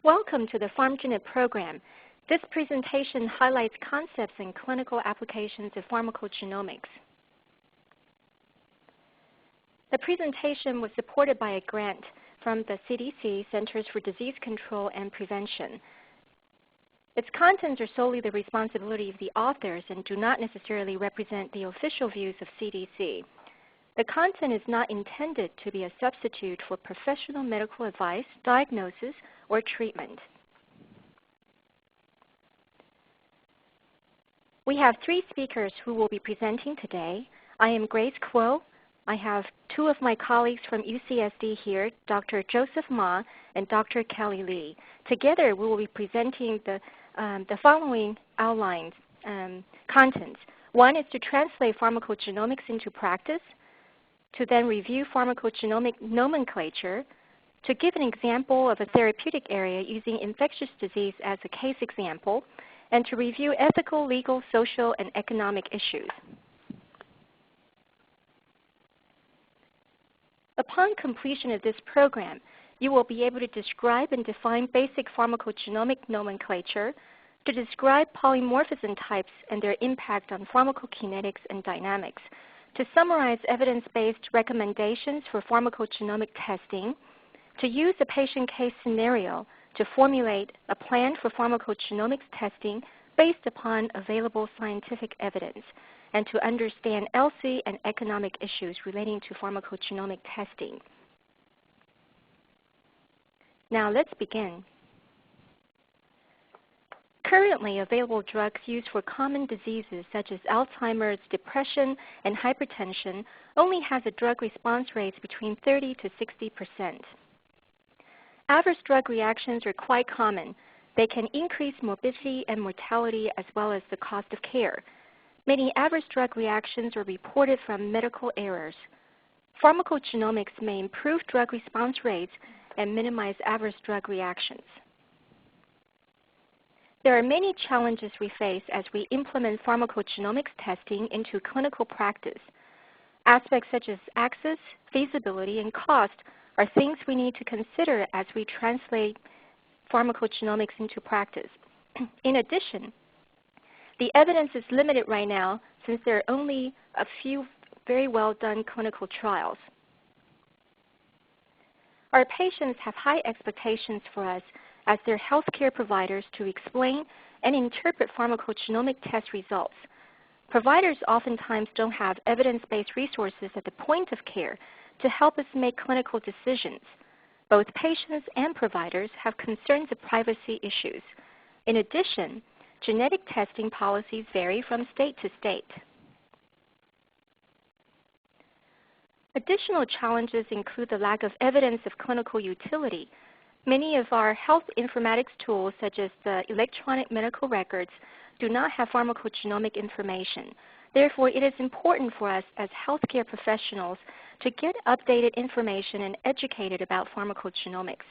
Welcome to the Pharmcogenomic program. This presentation highlights concepts and clinical applications of pharmacogenomics. The presentation was supported by a grant from the CDC, Centers for Disease Control and Prevention. Its contents are solely the responsibility of the authors and do not necessarily represent the official views of CDC. The content is not intended to be a substitute for professional medical advice, diagnosis, or treatment. We have 3 speakers who will be presenting today. I am Grace Kuo. I have 2 of my colleagues from UCSD here, Dr. Joseph Ma and Dr. Kelly Lee. Together, we will be presenting the following outlined contents. One is to translate pharmacogenomics into practice, to then review pharmacogenomic nomenclature, to give an example of a therapeutic area using infectious disease as a case example, and to review ethical, legal, social, and economic issues. Upon completion of this program, you will be able to describe and define basic pharmacogenomic nomenclature, to describe polymorphism types and their impact on pharmacokinetics and dynamics, to summarize evidence-based recommendations for pharmacogenomic testing, to use a patient case scenario to formulate a plan for pharmacogenomics testing based upon available scientific evidence, and to understand ELSI and economic issues relating to pharmacogenomic testing. Now let's begin. Currently available drugs used for common diseases such as Alzheimer's, depression, and hypertension only has a drug response rate between 30 to 60%. Adverse drug reactions are quite common. They can increase morbidity and mortality as well as the cost of care. Many adverse drug reactions are reported from medical errors. Pharmacogenomics may improve drug response rates and minimize adverse drug reactions. There are many challenges we face as we implement pharmacogenomics testing into clinical practice. Aspects such as access, feasibility, and cost are things we need to consider as we translate pharmacogenomics into practice. In addition, the evidence is limited right now since there are only a few very well done clinical trials. Our patients have high expectations for us as their healthcare providers to explain and interpret pharmacogenomic test results. Providers oftentimes don't have evidence-based resources at the point of care to help us make clinical decisions. Both patients and providers have concerns of privacy issues. In addition, genetic testing policies vary from state to state. Additional challenges include the lack of evidence of clinical utility. Many of our health informatics tools, such as the electronic medical records, do not have pharmacogenomic information. Therefore, it is important for us as healthcare professionals to get updated information and educated about pharmacogenomics.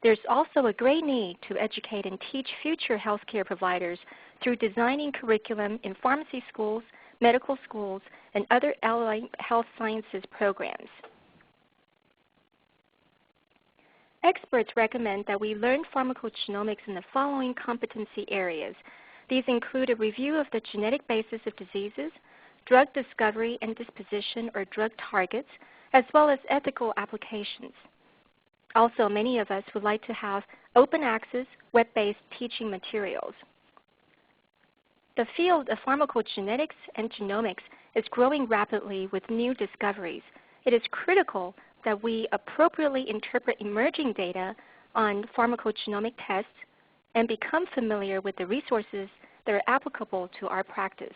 There's also a great need to educate and teach future healthcare providers through designing curriculum in pharmacy schools, medical schools, and other allied health sciences programs. Experts recommend that we learn pharmacogenomics in the following competency areas. These include a review of the genetic basis of diseases, drug discovery and disposition or drug targets, as well as ethical applications. Also, many of us would like to have open access, web-based teaching materials. The field of pharmacogenetics and genomics is growing rapidly with new discoveries. It is critical that we appropriately interpret emerging data on pharmacogenomic tests and become familiar with the resources that are applicable to our practice.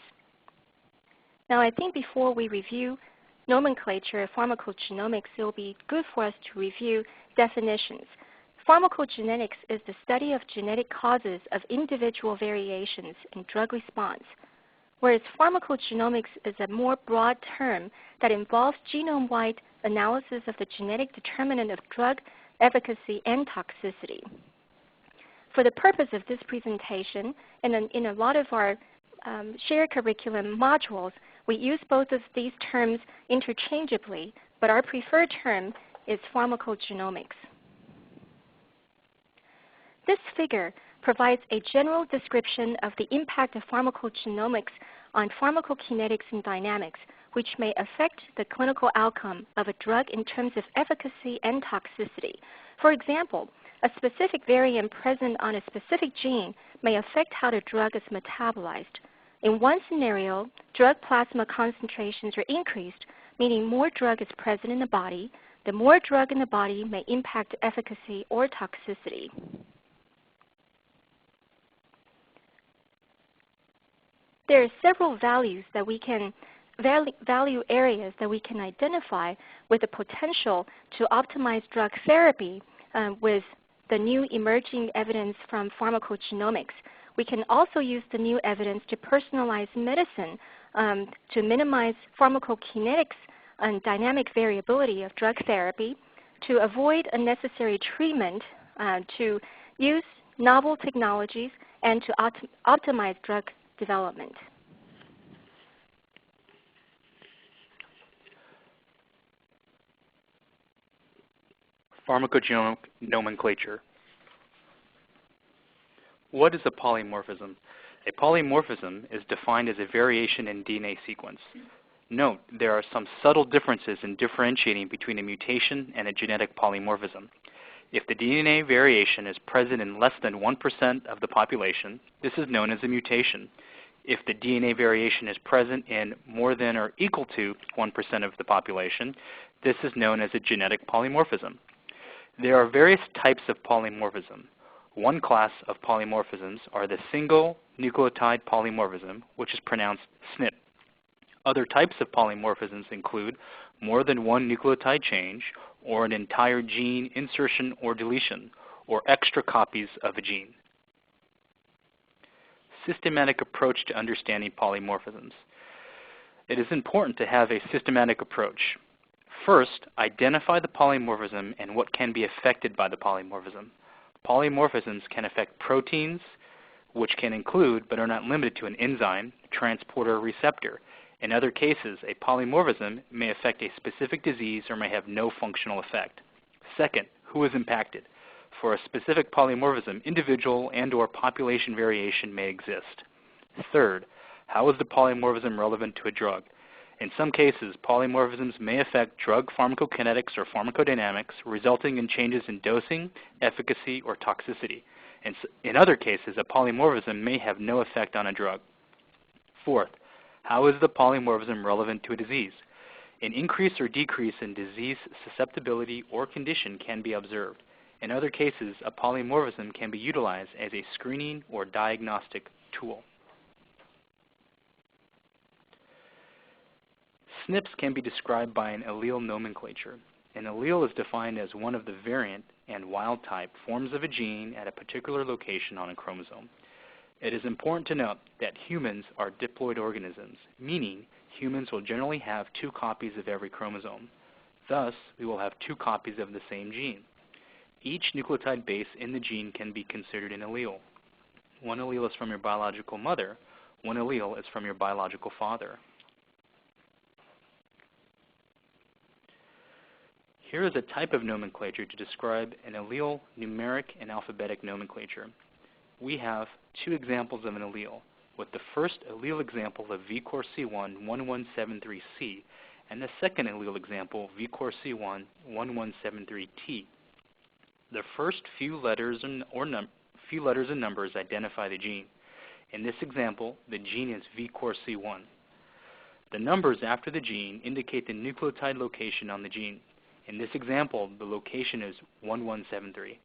Now, I think before we review nomenclature of pharmacogenomics, it will be good for us to review definitions. Pharmacogenetics is the study of genetic causes of individual variations in drug response, whereas pharmacogenomics is a more broad term that involves genome-wide analysis of the genetic determinant of drug efficacy and toxicity. For the purpose of this presentation, and in a lot of our shared curriculum modules, we use both of these terms interchangeably, but our preferred term is pharmacogenomics. This figure provides a general description of the impact of pharmacogenomics on pharmacokinetics and dynamics, which may affect the clinical outcome of a drug in terms of efficacy and toxicity. For example, a specific variant present on a specific gene may affect how the drug is metabolized. In one scenario, drug plasma concentrations are increased, meaning more drug is present in the body. The more drug in the body may impact efficacy or toxicity. There are several value areas that we can identify with the potential to optimize drug therapy with the new emerging evidence from pharmacogenomics. We can also use the new evidence to personalize medicine to minimize pharmacokinetics and dynamic variability of drug therapy, to avoid unnecessary treatment, to use novel technologies, and to optimize drug development. Pharmacogenomic nomenclature. What is a polymorphism? A polymorphism is defined as a variation in DNA sequence. Note, there are some subtle differences in differentiating between a mutation and a genetic polymorphism. If the DNA variation is present in less than 1% of the population, this is known as a mutation. If the DNA variation is present in more than or equal to 1% of the population, this is known as a genetic polymorphism. There are various types of polymorphism. One class of polymorphisms are the single nucleotide polymorphism, which is pronounced SNP. Other types of polymorphisms include more than one nucleotide change, or an entire gene insertion or deletion, or extra copies of a gene. Systematic approach to understanding polymorphisms. It is important to have a systematic approach. First, identify the polymorphism and what can be affected by the polymorphism. Polymorphisms can affect proteins, which can include but are not limited to an enzyme, transporter, or receptor. In other cases, a polymorphism may affect a specific disease or may have no functional effect. Second, who is impacted? For a specific polymorphism, individual and/or population variation may exist. Third, how is the polymorphism relevant to a drug? In some cases, polymorphisms may affect drug pharmacokinetics or pharmacodynamics, resulting in changes in dosing, efficacy, or toxicity. In other cases, a polymorphism may have no effect on a drug. Fourth, how is the polymorphism relevant to a disease? An increase or decrease in disease susceptibility or condition can be observed. In other cases, a polymorphism can be utilized as a screening or diagnostic tool. SNPs can be described by an allele nomenclature. An allele is defined as one of the variant and wild type forms of a gene at a particular location on a chromosome. It is important to note that humans are diploid organisms, meaning humans will generally have 2 copies of every chromosome. Thus, we will have 2 copies of the same gene. Each nucleotide base in the gene can be considered an allele. One allele is from your biological mother, one allele is from your biological father. Here is a type of nomenclature to describe an allele numeric and alphabetic nomenclature. We have 2 examples of an allele, with the first allele example of VCORC1 1173C and the second allele example VCORC1 1173T. The first few letters and numbers identify the gene. In this example, the gene is VCORC1. The numbers after the gene indicate the nucleotide location on the gene. In this example, the location is 1173.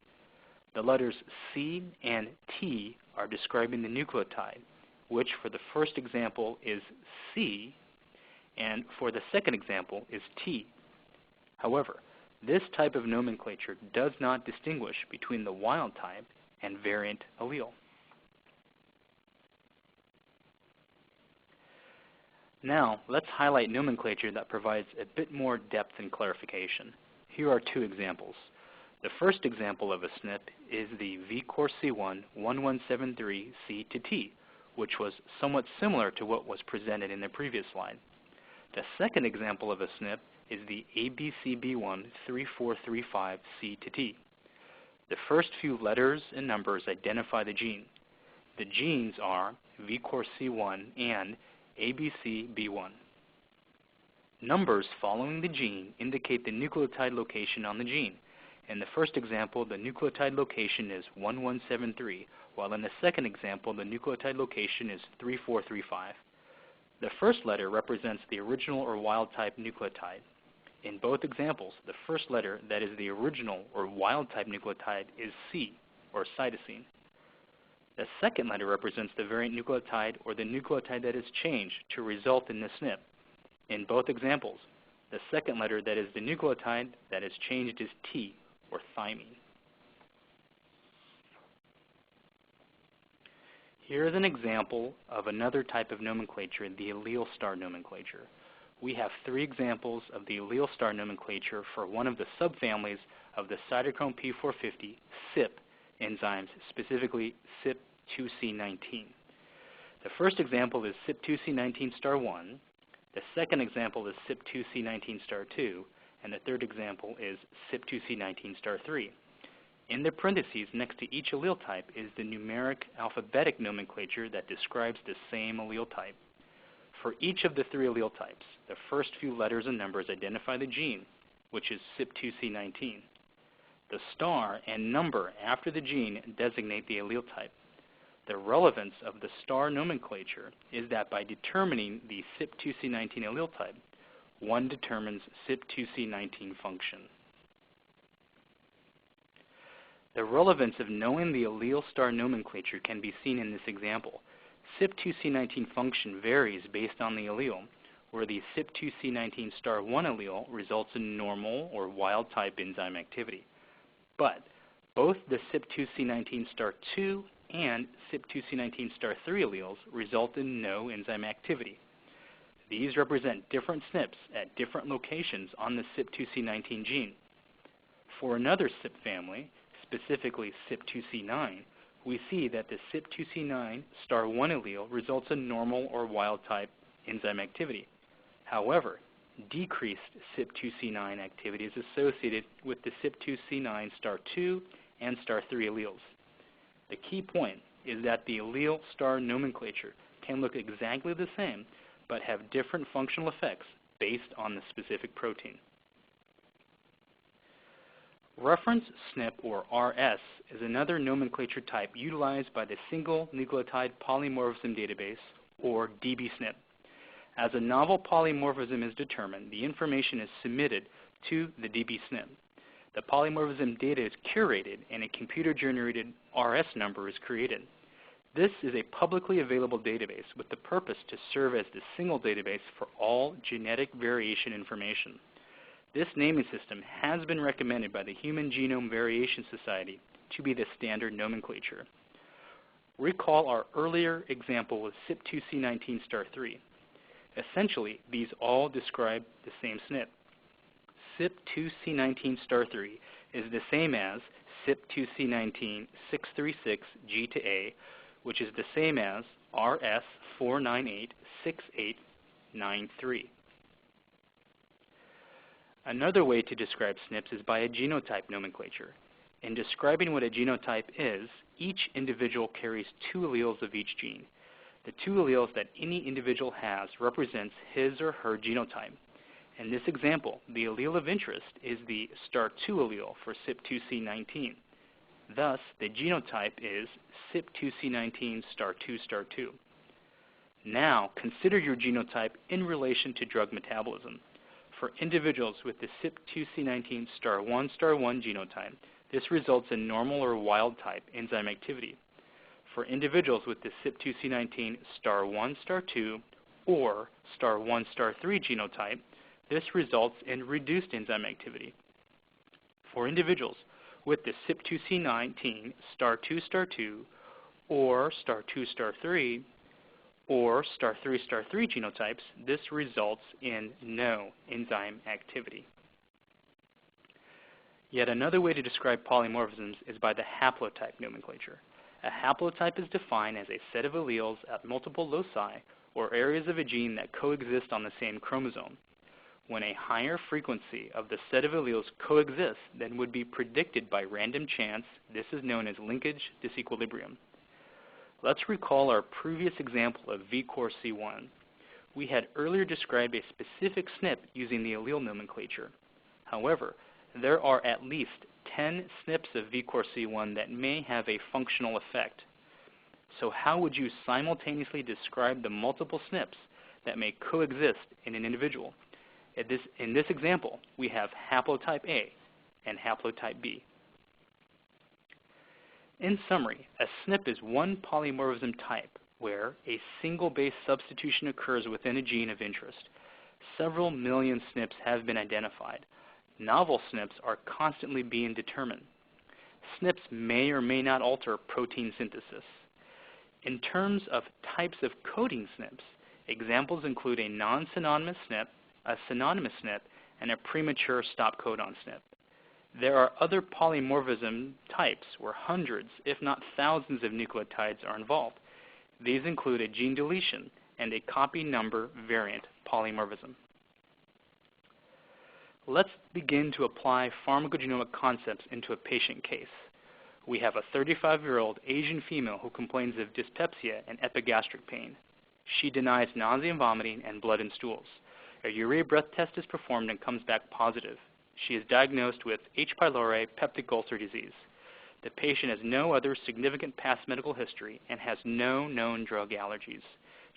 The letters C and T are describing the nucleotide, which for the first example is C, and for the second example is T. However, this type of nomenclature does not distinguish between the wild type and variant allele. Now, let's highlight nomenclature that provides a bit more depth and clarification. Here are 2 examples. The first example of a SNP is the VCORC1 1173C to T, which was somewhat similar to what was presented in the previous slide. The second example of a SNP is the ABCB1 3435C to T. The first few letters and numbers identify the gene. The genes are VCORC1 and ABCB1. Numbers following the gene indicate the nucleotide location on the gene. In the first example, the nucleotide location is 1173, while in the second example, the nucleotide location is 3435. The first letter represents the original or wild-type nucleotide. In both examples, the first letter that is the original or wild-type nucleotide is C, or cytosine. The second letter represents the variant nucleotide or the nucleotide that is changed to result in the SNP. In both examples, the second letter that is the nucleotide that is changed is T, or thymine. Here is an example of another type of nomenclature, the allele star nomenclature. We have three examples of the allele star nomenclature for one of the subfamilies of the cytochrome P450 CYP enzymes, specifically CYP2C19. The first example is CYP2C19*1, the second example is CYP2C19*2, and the third example is CYP2C19*3. In the parentheses next to each allele type is the numeric alphabetic nomenclature that describes the same allele type. For each of the three allele types, the first few letters and numbers identify the gene, which is CYP2C19. The star and number after the gene designate the allele type. The relevance of the star nomenclature is that by determining the CYP2C19 allele type, one determines CYP2C19 function. The relevance of knowing the allele star nomenclature can be seen in this example. CYP2C19 function varies based on the allele, where the CYP2C19*1 allele results in normal or wild-type enzyme activity. But both the CYP2C19*2 and CYP2C19*3 alleles result in no enzyme activity. These represent different SNPs at different locations on the CYP2C19 gene. For another CYP family, specifically CYP2C9, we see that the CYP2C9*1 allele results in normal or wild-type enzyme activity. However, decreased CYP2C9 activity is associated with the CYP2C9*2 and *3 alleles. The key point is that the allele star nomenclature can look exactly the same, but have different functional effects based on the specific protein. Reference SNP, or RS, is another nomenclature type utilized by the Single Nucleotide Polymorphism Database, or dBSNP. As a novel polymorphism is determined, the information is submitted to the dBSNP. The polymorphism data is curated and a computer-generated RS number is created. This is a publicly available database with the purpose to serve as the single database for all genetic variation information. This naming system has been recommended by the Human Genome Variation Society to be the standard nomenclature. Recall our earlier example with CYP2C19*3. Essentially, these all describe the same SNP. CYP2C19*3 is the same as CYP2C19:636G to A, which is the same as RS4986893. Another way to describe SNPs is by a genotype nomenclature. In describing what a genotype is, each individual carries two alleles of each gene. The two alleles that any individual has represents his or her genotype. In this example, the allele of interest is the *2 allele for CYP2C19. Thus, the genotype is CYP2C19*2*2. Now, consider your genotype in relation to drug metabolism. For individuals with the CYP2C19*1*1 genotype, this results in normal or wild-type enzyme activity. For individuals with the CYP2C19*1*2 or *1*3 genotype, this results in reduced enzyme activity. For individuals with the CYP2C19*2*2 or *2*3 or *3*3 genotypes, this results in no enzyme activity. Yet another way to describe polymorphisms is by the haplotype nomenclature. A haplotype is defined as a set of alleles at multiple loci or areas of a gene that coexist on the same chromosome. when a higher frequency of the set of alleles coexists than would be predicted by random chance. This is known as linkage disequilibrium. Let's recall our previous example of VCOR-C1. We had earlier described a specific SNP using the allele nomenclature. However, there are at least 10 SNPs of VCOR-C1 that may have a functional effect. So how would you simultaneously describe the multiple SNPs that may coexist in an individual? In this example, we have haplotype A and haplotype B. In summary, a SNP is one polymorphism type where a single base substitution occurs within a gene of interest. Several million SNPs have been identified. Novel SNPs are constantly being determined. SNPs may or may not alter protein synthesis. In terms of types of coding SNPs, examples include a non-synonymous SNP, a synonymous SNP, and a premature stop codon SNP. There are other polymorphism types where hundreds, if not thousands, of nucleotides are involved. These include a gene deletion and a copy number variant polymorphism. Let's begin to apply pharmacogenomic concepts into a patient case. We have a 35-year-old Asian female who complains of dyspepsia and epigastric pain. She denies nausea and vomiting and blood in stools. A urea breath test is performed and comes back positive. She is diagnosed with H. pylori peptic ulcer disease. The patient has no other significant past medical history and has no known drug allergies.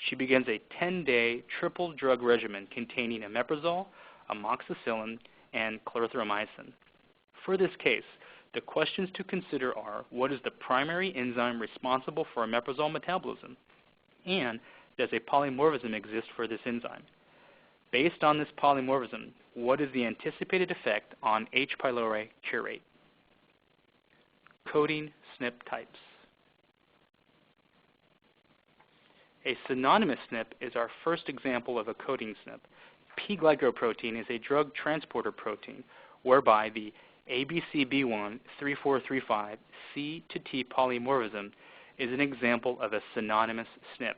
She begins a 10-day triple drug regimen containing omeprazole, amoxicillin, and clarithromycin. For this case, the questions to consider are, what is the primary enzyme responsible for omeprazole metabolism? And does a polymorphism exist for this enzyme? Based on this polymorphism, what is the anticipated effect on H. pylori cure rate? Coding SNP types. A synonymous SNP is our first example of a coding SNP. P-Glycoprotein is a drug transporter protein whereby the ABCB1 3435 C to T polymorphism is an example of a synonymous SNP.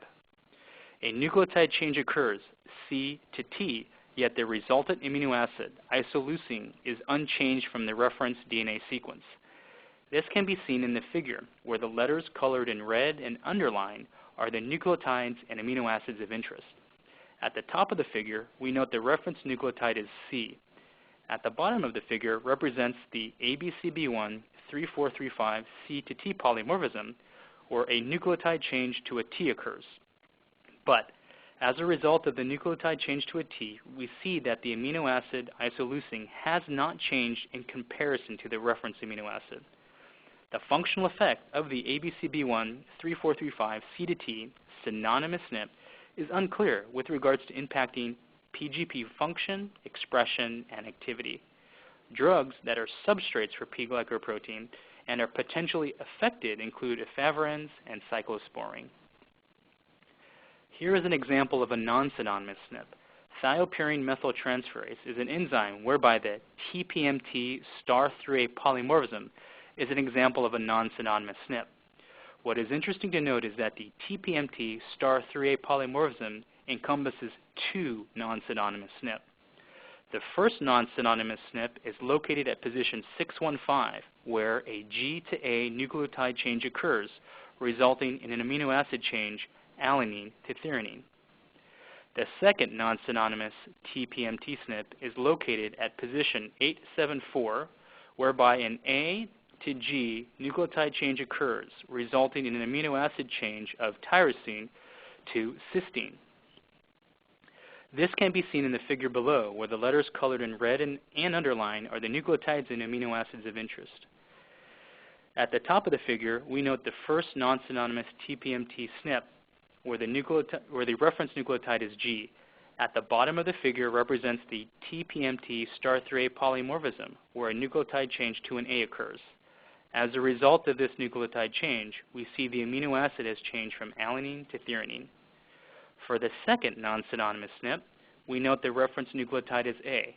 A nucleotide change occurs, C to T, yet the resultant amino acid, isoleucine, is unchanged from the reference DNA sequence. This can be seen in the figure, where the letters colored in red and underlined are the nucleotides and amino acids of interest. At the top of the figure, we note the reference nucleotide is C. At the bottom of the figure represents the ABCB1 3435 C to T polymorphism, where a nucleotide change to a T occurs. But as a result of the nucleotide change to a T, we see that the amino acid isoleucine has not changed in comparison to the reference amino acid. The functional effect of the ABCB1 3435 C to T synonymous SNP is unclear with regards to impacting PGP function, expression, and activity. Drugs that are substrates for P-glycoprotein and are potentially affected include efavirenz and cyclosporine. Here is an example of a non-synonymous SNP. Thiopurine methyltransferase is an enzyme whereby the TPMT star3A polymorphism is an example of a non-synonymous SNP. What is interesting to note is that the TPMT star3A polymorphism encompasses two non-synonymous SNP. The first non-synonymous SNP is located at position 615, where a G to A nucleotide change occurs, resulting in an amino acid change, alanine to threonine. The second non-synonymous TPMT SNP is located at position 874, whereby an A to G nucleotide change occurs, resulting in an amino acid change of tyrosine to cysteine. This can be seen in the figure below, where the letters colored in red and underlined are the nucleotides and amino acids of interest. At the top of the figure, we note the first non-synonymous TPMT SNP, where the reference nucleotide is G. At the bottom of the figure represents the TPMT star3A polymorphism, where a nucleotide change to an A occurs. As a result of this nucleotide change, we see the amino acid has changed from alanine to threonine. For the second non-synonymous SNP, we note the reference nucleotide is A.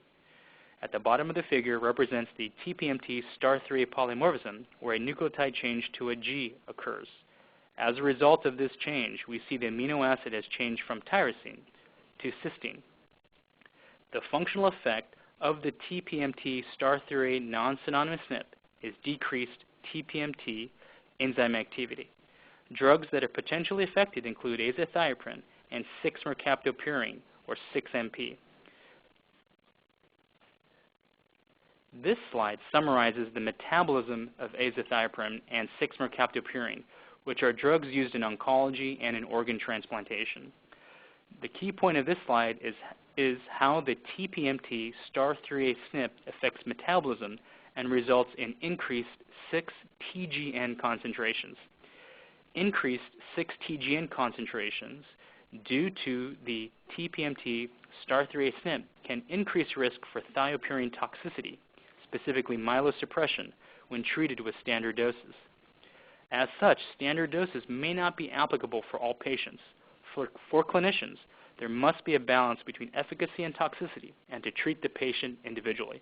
At the bottom of the figure represents the TPMT star3A polymorphism, where a nucleotide change to a G occurs. As a result of this change, we see the amino acid has changed from tyrosine to cysteine. The functional effect of the TPMT star-3A non-synonymous SNP is decreased TPMT enzyme activity. Drugs that are potentially affected include azathioprine and 6-mercaptopurine, or 6-MP. This slide summarizes the metabolism of azathioprine and 6-mercaptopurine, which are drugs used in oncology and in organ transplantation. The key point of this slide is how the TPMT star-3A SNP affects metabolism and results in increased 6-TGN concentrations. Increased 6-TGN concentrations due to the TPMT star-3A SNP can increase risk for thiopurine toxicity, specifically myelosuppression, when treated with standard doses. As such, standard doses may not be applicable for all patients. For clinicians, there must be a balance between efficacy and toxicity, and to treat the patient individually.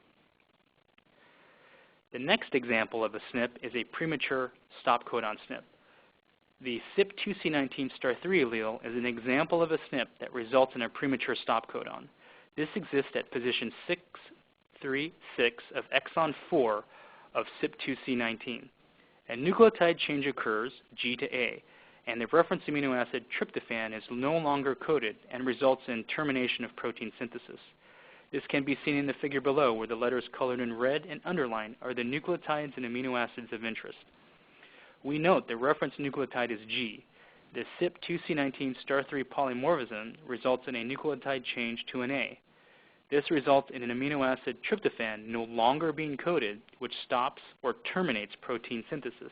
The next example of a SNP is a premature stop codon SNP. The CYP2C19 star-3 allele is an example of a SNP that results in a premature stop codon. This exists at position 636 of exon 4 of CYP2C19. A nucleotide change occurs, G to A, and the reference amino acid tryptophan is no longer coded and results in termination of protein synthesis. This can be seen in the figure below, where the letters colored in red and underlined are the nucleotides and amino acids of interest. We note the reference nucleotide is G. The CYP2C19 star-3 polymorphism results in a nucleotide change to an A. This results in an amino acid tryptophan no longer being coded, which stops or terminates protein synthesis.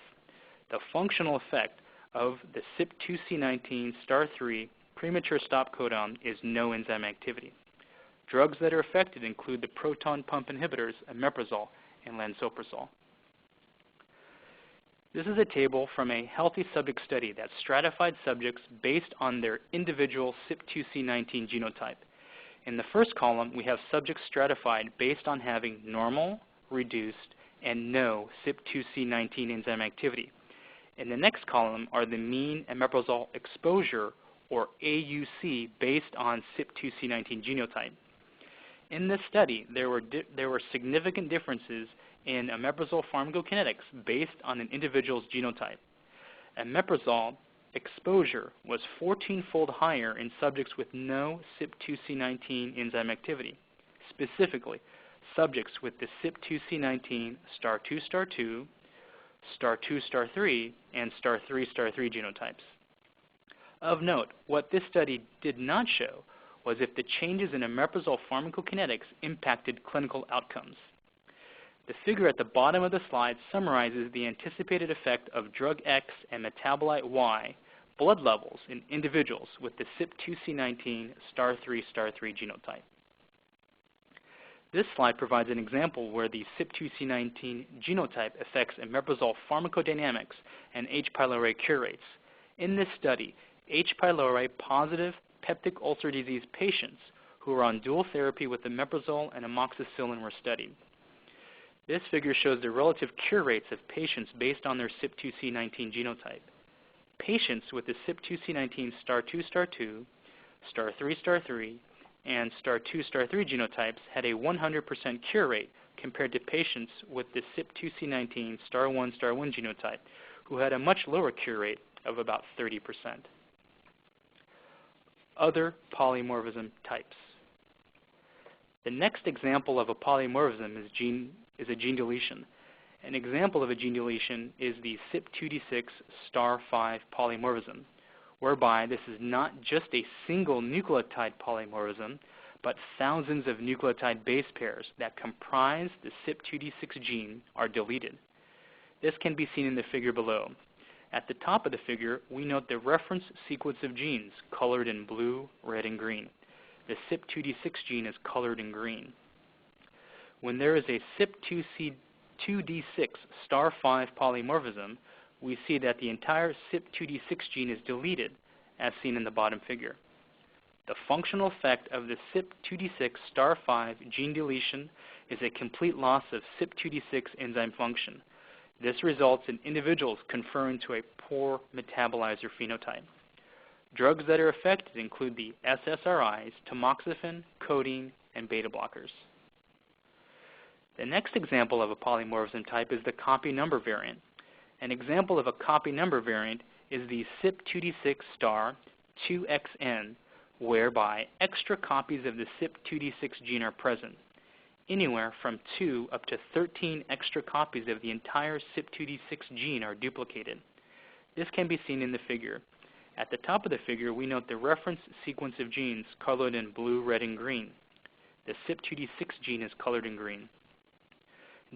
The functional effect of the CYP2C19 star-3 premature stop codon is no enzyme activity. Drugs that are affected include the proton pump inhibitors Omeprazole and lansoprazole. This is a table from a healthy subject study that stratified subjects based on their individual CYP2C19 genotype. In the first column, we have subjects stratified based on having normal, reduced, and no CYP2C19 enzyme activity. In the next column are the mean omeprazole exposure, or AUC, based on CYP2C19 genotype. In this study, there were significant differences in omeprazole pharmacokinetics based on an individual's genotype. Omeprazole exposure was 14-fold higher in subjects with no CYP2C19 enzyme activity. Specifically, subjects with the CYP2C19 star-2 star-2, star-2 star-3, and star-3 star-3 genotypes. Of note, what this study did not show was if the changes in omeprazole pharmacokinetics impacted clinical outcomes. The figure at the bottom of the slide summarizes the anticipated effect of drug X and metabolite Y blood levels in individuals with the CYP2C19 star-3 star-3 genotype. This slide provides an example where the CYP2C19 genotype affects omeprazole pharmacodynamics and H. pylori cure rates. In this study, H. pylori positive peptic ulcer disease patients who were on dual therapy with omeprazole and amoxicillin were studied. This figure shows the relative cure rates of patients based on their CYP2C19 genotype. Patients with the CYP2C19 star-2 star-2, star-3 star-3, and star-2 star-3 genotypes had a 100% cure rate compared to patients with the CYP2C19 star-1 star-1 genotype, who had a much lower cure rate of about 30%. Other polymorphism types. The next example of a polymorphism is a gene deletion. An example of a gene deletion is the CYP2D6 star-5 polymorphism, whereby this is not just a single nucleotide polymorphism, but thousands of nucleotide base pairs that comprise the CYP2D6 gene are deleted. This can be seen in the figure below. At the top of the figure, we note the reference sequence of genes colored in blue, red, and green. The CYP2D6 gene is colored in green. When there is a CYP2D6 star-5 polymorphism, we see that the entire CYP2D6 gene is deleted, as seen in the bottom figure. The functional effect of the CYP2D6 star-5 gene deletion is a complete loss of CYP2D6 enzyme function. This results in individuals conferring to a poor metabolizer phenotype. Drugs that are affected include the SSRIs, tamoxifen, codeine, and beta blockers. The next example of a polymorphism type is the copy number variant. An example of a copy number variant is the CYP2D6*2XN, whereby extra copies of the CYP2D6 gene are present. Anywhere from 2 up to 13 extra copies of the entire CYP2D6 gene are duplicated. This can be seen in the figure. At the top of the figure, we note the reference sequence of genes colored in blue, red, and green. The CYP2D6 gene is colored in green.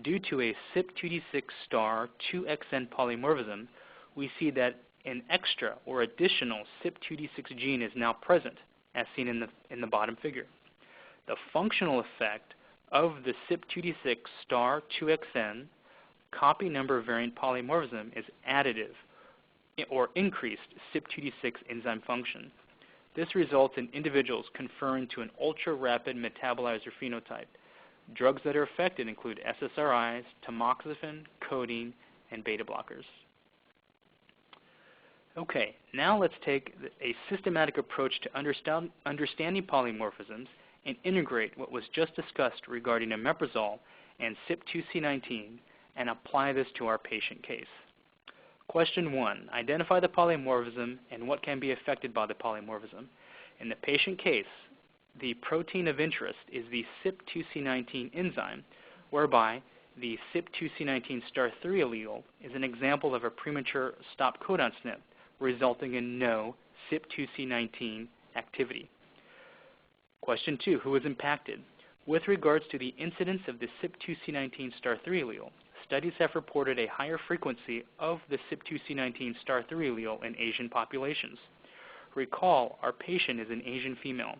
Due to a CYP2D6*2XN polymorphism, we see that an extra or additional CYP2D6 gene is now present, as seen in the bottom figure. The functional effect of the CYP2D6*2XN copy number variant polymorphism is additive or increased CYP2D6 enzyme function. This results in individuals conferring to an ultra-rapid metabolizer phenotype. Drugs that are affected include SSRIs, tamoxifen, codeine, and beta blockers. Okay, now let's take a systematic approach to understanding polymorphisms and integrate what was just discussed regarding omeprazole and CYP2C19 and apply this to our patient case. Question 1. Identify the polymorphism and what can be affected by the polymorphism. In the patient case, the protein of interest is the CYP2C19 enzyme, whereby the CYP2C19*3 allele is an example of a premature stop codon SNP, resulting in no CYP2C19 activity. Question 2. Who is impacted? With regards to the incidence of the CYP2C19*3 allele, studies have reported a higher frequency of the CYP2C19*3 allele in Asian populations. Recall, our patient is an Asian female.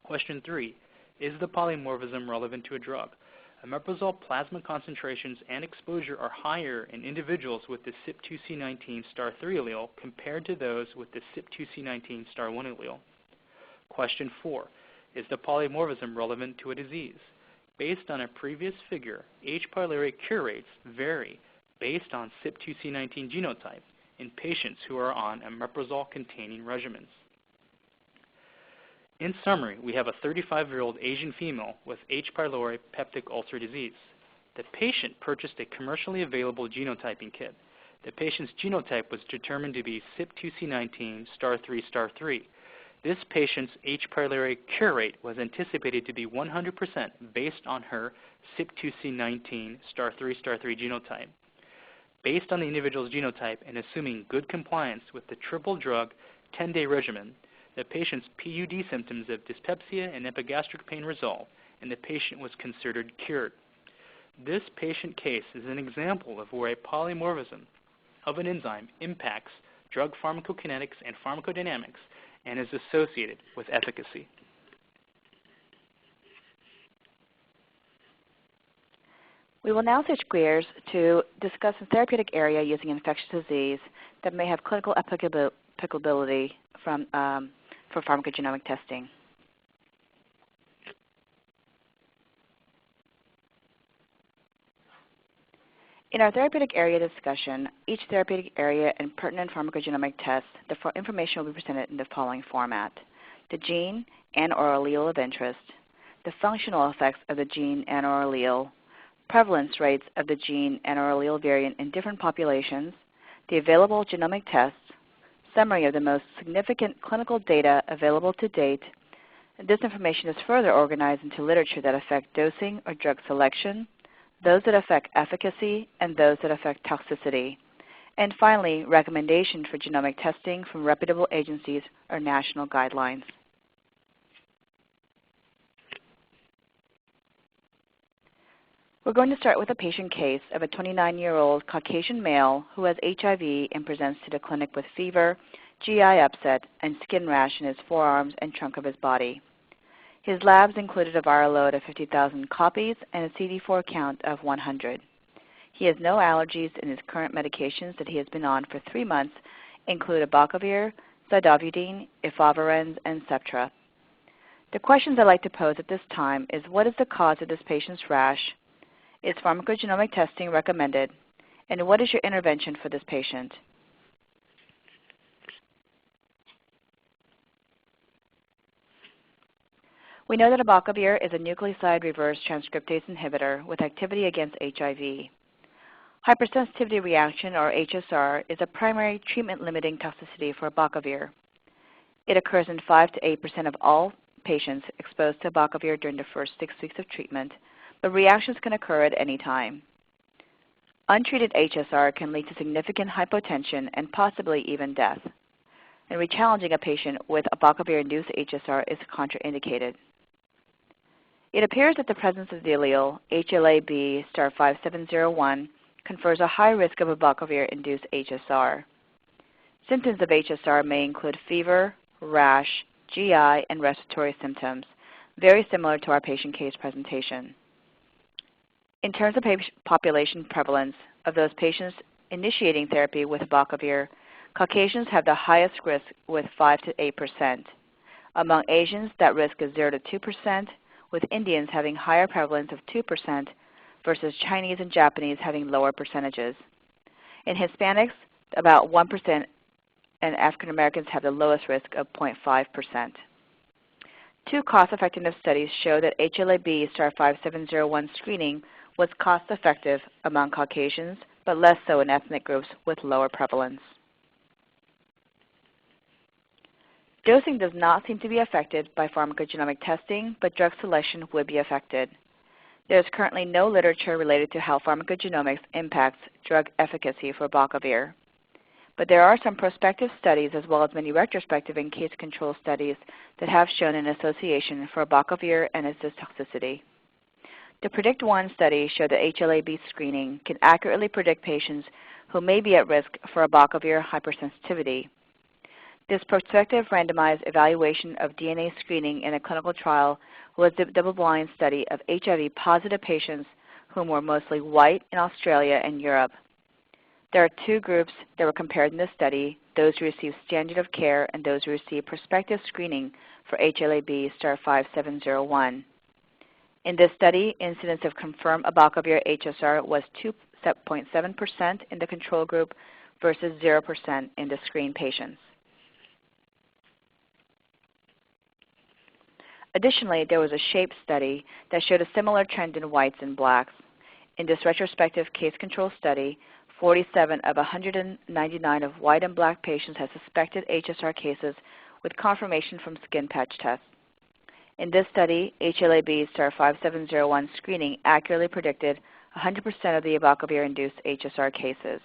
Question 3. Is the polymorphism relevant to a drug? Omeprazole plasma concentrations and exposure are higher in individuals with the CYP2C19*3 allele compared to those with the CYP2C19*1 allele. Question 4. Is the polymorphism relevant to a disease? Based on a previous figure, H. pylori cure rates vary based on CYP2C19 genotype in patients who are on omeprazole-containing regimens. In summary, we have a 35-year-old Asian female with H. pylori peptic ulcer disease. The patient purchased a commercially available genotyping kit. The patient's genotype was determined to be CYP2C19*3*3. This patient's H. pylori cure rate was anticipated to be 100% based on her CYP2C19*3*3 genotype. Based on the individual's genotype and assuming good compliance with the triple drug 10-day regimen, the patient's PUD symptoms of dyspepsia and epigastric pain resolved, and the patient was considered cured. This patient case is an example of where a polymorphism of an enzyme impacts drug pharmacokinetics and pharmacodynamics and is associated with efficacy. We will now switch gears to discuss a therapeutic area using infectious disease that may have clinical applicability for pharmacogenomic testing. In our therapeutic area discussion, each therapeutic area and pertinent pharmacogenomic test, the information will be presented in the following format: the gene and/or allele of interest, the functional effects of the gene and/or allele, prevalence rates of the gene and/or allele variant in different populations, the available genomic tests, summary of the most significant clinical data available to date. This information is further organized into literature that affect dosing or drug selection, those that affect efficacy, and those that affect toxicity. And finally, recommendations for genomic testing from reputable agencies or national guidelines. We're going to start with a patient case of a 29-year-old Caucasian male who has HIV and presents to the clinic with fever, GI upset, and skin rash in his forearms and trunk of his body. His labs included a viral load of 50,000 copies and a CD4 count of 100. He has no allergies, and his current medications that he has been on for 3 months include Abacavir, Zidovudine, Efavirenz, and Septra. The questions I'd like to pose at this time is, what is the cause of this patient's rash? Is pharmacogenomic testing recommended? And what is your intervention for this patient? We know that Abacavir is a nucleoside reverse transcriptase inhibitor with activity against HIV. Hypersensitivity reaction, or HSR, is a primary treatment-limiting toxicity for Abacavir. It occurs in 5 to 8% of all patients exposed to Abacavir during the first 6 weeks of treatment, but reactions can occur at any time. Untreated HSR can lead to significant hypotension and possibly even death. And rechallenging a patient with Abacavir-induced HSR is contraindicated. It appears that the presence of the allele HLA-B*5701 confers a high risk of Abacavir-induced HSR. Symptoms of HSR may include fever, rash, GI, and respiratory symptoms, very similar to our patient case presentation. In terms of population prevalence, of those patients initiating therapy with Abacavir, Caucasians have the highest risk with 5 to 8%. Among Asians, that risk is 0 to 2%, with Indians having higher prevalence of 2% versus Chinese and Japanese having lower percentages. In Hispanics, about 1%, and African Americans have the lowest risk of 0.5%. 2 cost-effectiveness studies show that HLA-B*5701 screening was cost-effective among Caucasians, but less so in ethnic groups with lower prevalence. Dosing does not seem to be affected by pharmacogenomic testing, but drug selection would be affected. There is currently no literature related to how pharmacogenomics impacts drug efficacy for Abacavir. But there are some prospective studies as well as many retrospective and case control studies that have shown an association for Abacavir and its toxicity. The PREDICT-1 study showed that HLA-B screening can accurately predict patients who may be at risk for Abacavir hypersensitivity. This prospective randomized evaluation of DNA screening in a clinical trial was a double-blind study of HIV-positive patients whom were mostly white in Australia and Europe. There are 2 groups that were compared in this study, those who received standard of care and those who received prospective screening for HLA-B*5701. In this study, incidence of confirmed Abacavir HSR was 2.7% in the control group versus 0% in the screened patients. Additionally, there was a SHAPE study that showed a similar trend in whites and blacks. In this retrospective case control study, 47 of 199 of white and black patients had suspected HSR cases with confirmation from skin patch tests. In this study, HLA-B*5701 screening accurately predicted 100% of the Abacavir-induced HSR cases.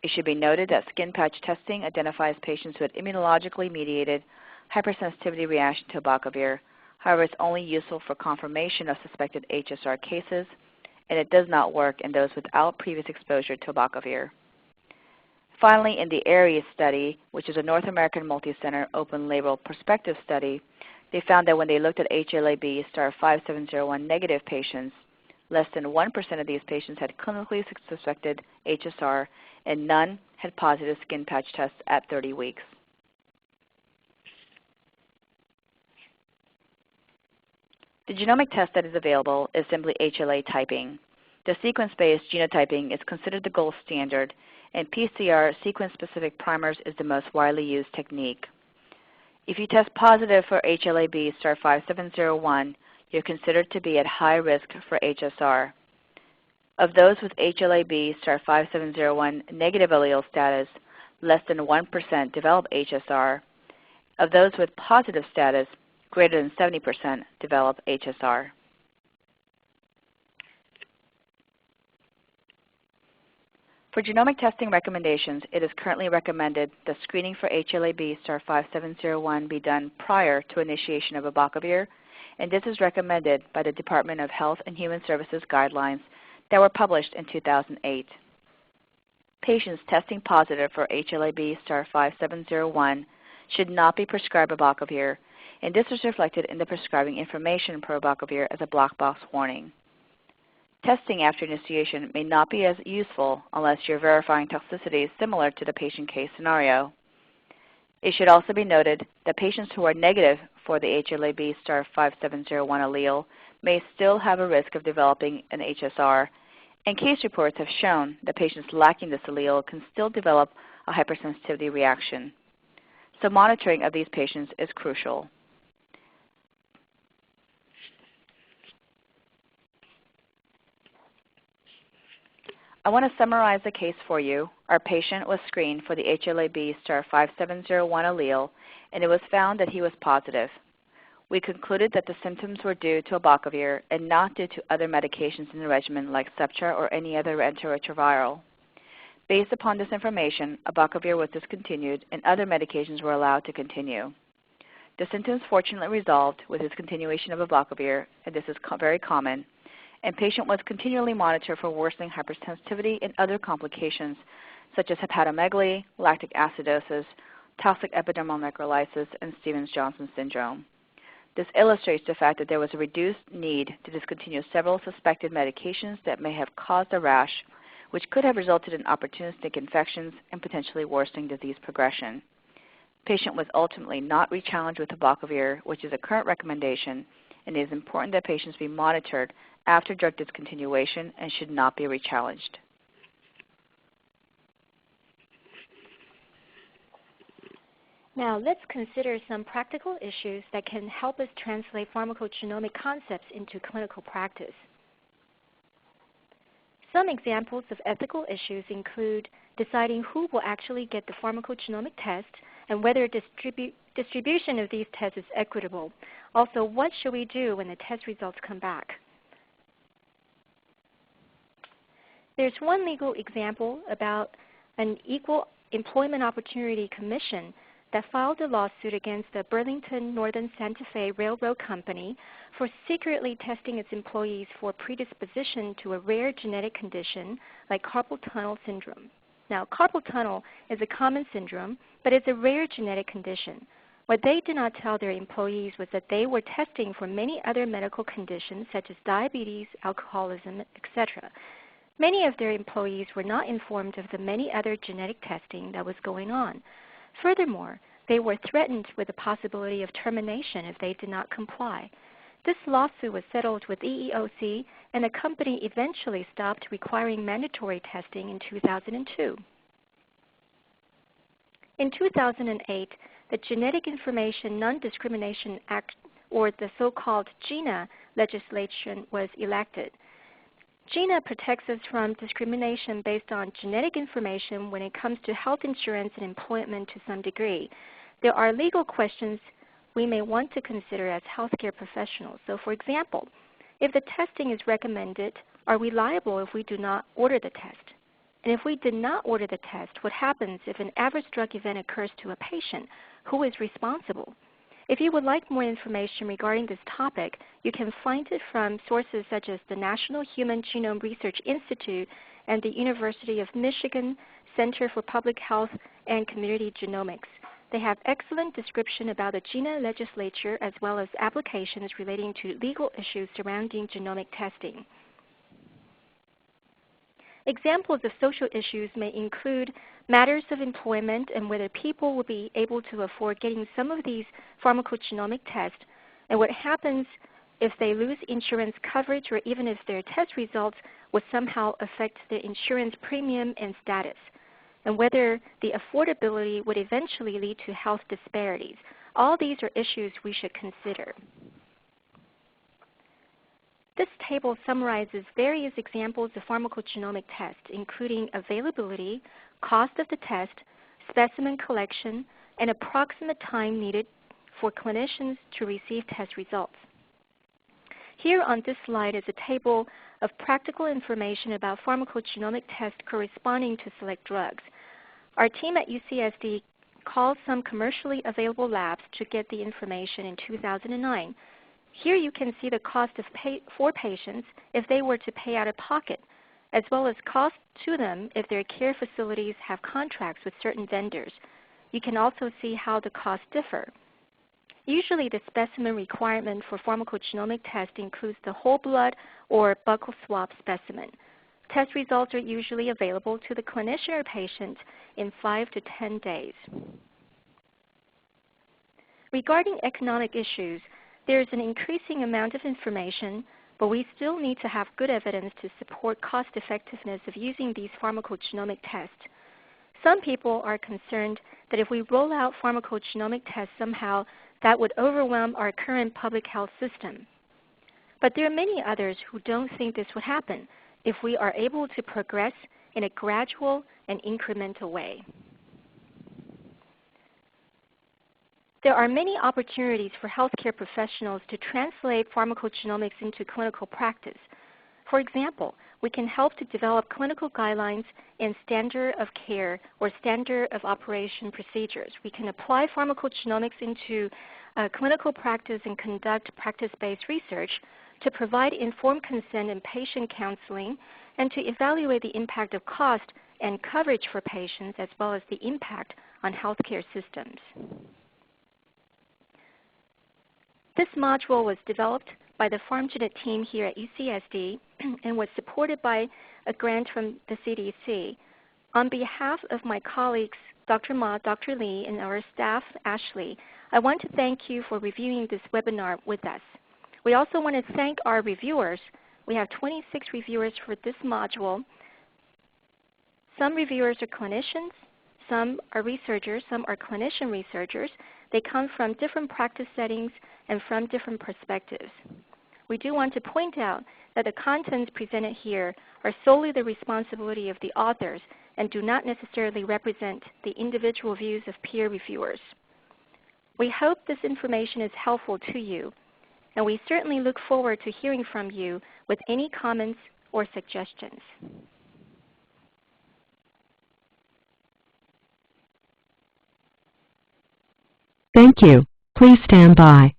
It should be noted that skin patch testing identifies patients who had immunologically mediated hypersensitivity reaction to Abacavir. However, it's only useful for confirmation of suspected HSR cases, and it does not work in those without previous exposure to Abacavir. Finally, in the ARIES study, which is a North American multi-center open-label prospective study, they found that when they looked at HLA-B*5701 negative patients, less than 1% of these patients had clinically suspected HSR, and none had positive skin patch tests at 30 weeks. The genomic test that is available is simply HLA typing. The sequence-based genotyping is considered the gold standard, and PCR sequence-specific primers is the most widely used technique. If you test positive for HLA-B*5701, you're considered to be at high risk for HSR. Of those with HLA-B*5701 negative allele status, less than 1% develop HSR. Of those with positive status, greater than 70% develop HSR. For genomic testing recommendations, it is currently recommended that screening for HLA-B*5701 be done prior to initiation of Abacavir, and this is recommended by the Department of Health and Human Services guidelines that were published in 2008. Patients testing positive for HLA-B*5701 should not be prescribed Abacavir, and this is reflected in the prescribing information for Abacavir as a black box warning. Testing after initiation may not be as useful unless you're verifying toxicity similar to the patient case scenario. It should also be noted that patients who are negative for the HLA-B*5701 allele may still have a risk of developing an HSR, and case reports have shown that patients lacking this allele can still develop a hypersensitivity reaction. So monitoring of these patients is crucial. I want to summarize the case for you. Our patient was screened for the HLA-B *5701 allele, and it was found that he was positive. We concluded that the symptoms were due to Abacavir and not due to other medications in the regimen like Septra or any other antiretroviral. Based upon this information, Abacavir was discontinued and other medications were allowed to continue. The symptoms fortunately resolved with discontinuation of Abacavir, and this is very common, and patient was continually monitored for worsening hypersensitivity and other complications such as hepatomegaly, lactic acidosis, toxic epidermal necrolysis, and Stevens-Johnson syndrome. This illustrates the fact that there was a reduced need to discontinue several suspected medications that may have caused a rash, which could have resulted in opportunistic infections and potentially worsening disease progression. Patient was ultimately not rechallenged with Abacavir, which is a current recommendation, and it is important that patients be monitored after drug discontinuation and should not be rechallenged. Now let's consider some practical issues that can help us translate pharmacogenomic concepts into clinical practice. Some examples of ethical issues include deciding who will actually get the pharmacogenomic test and whether distribution of these tests is equitable. Also, what should we do when the test results come back? There's one legal example about an Equal Employment Opportunity Commission that filed a lawsuit against the Burlington Northern Santa Fe Railroad Company for secretly testing its employees for predisposition to a rare genetic condition like carpal tunnel syndrome. Now, carpal tunnel is a common syndrome, but it's a rare genetic condition. What they did not tell their employees was that they were testing for many other medical conditions such as diabetes, alcoholism, etc. Many of their employees were not informed of the many other genetic testing that was going on. Furthermore, they were threatened with the possibility of termination if they did not comply. This lawsuit was settled with EEOC, and the company eventually stopped requiring mandatory testing in 2002. In 2008, the Genetic Information Non-Discrimination Act, or the so-called GINA legislation, was enacted. GINA protects us from discrimination based on genetic information when it comes to health insurance and employment to some degree. There are legal questions we may want to consider as healthcare professionals. So for example, if the testing is recommended, are we liable if we do not order the test? And if we did not order the test, what happens if an adverse drug event occurs to a patient? Who is responsible? If you would like more information regarding this topic, you can find it from sources such as the National Human Genome Research Institute and the University of Michigan Center for Public Health and Community Genomics. They have excellent description about the GINA legislature as well as applications relating to legal issues surrounding genomic testing. Examples of social issues may include matters of employment and whether people will be able to afford getting some of these pharmacogenomic tests, and what happens if they lose insurance coverage or even if their test results would somehow affect their insurance premium and status, and whether the affordability would eventually lead to health disparities. All these are issues we should consider. This table summarizes various examples of pharmacogenomic tests, including availability, cost of the test, specimen collection, and approximate time needed for clinicians to receive test results. Here on this slide is a table of practical information about pharmacogenomic tests corresponding to select drugs. Our team at UCSD called some commercially available labs to get the information in 2009. Here you can see the cost for patients if they were to pay out of pocket, as well as cost to them if their care facilities have contracts with certain vendors. You can also see how the costs differ. Usually the specimen requirement for pharmacogenomic test includes the whole blood or buccal swab specimen. Test results are usually available to the clinician or patient in 5 to 10 days. Regarding economic issues, there is an increasing amount of information, but we still need to have good evidence to support cost effectiveness of using these pharmacogenomic tests. Some people are concerned that if we roll out pharmacogenomic tests somehow, that would overwhelm our current public health system. But there are many others who don't think this would happen. if we are able to progress in a gradual and incremental way. There are many opportunities for healthcare professionals to translate pharmacogenomics into clinical practice. For example, we can help to develop clinical guidelines and standard of care or standard of operation procedures. We can apply pharmacogenomics into clinical practice and conduct practice-based research to provide informed consent in patient counseling and to evaluate the impact of cost and coverage for patients as well as the impact on healthcare systems. This module was developed by the Pharmcogenomic team here at UCSD and was supported by a grant from the CDC. On behalf of my colleagues, Dr. Ma, Dr. Lee, and our staff, Ashley, I want to thank you for reviewing this webinar with us. We also want to thank our reviewers. We have 26 reviewers for this module. Some reviewers are clinicians, some are researchers, some are clinician researchers. They come from different practice settings and from different perspectives. We do want to point out that the contents presented here are solely the responsibility of the authors and do not necessarily represent the individual views of peer reviewers. We hope this information is helpful to you, and we certainly look forward to hearing from you with any comments or suggestions. Thank you. Please stand by.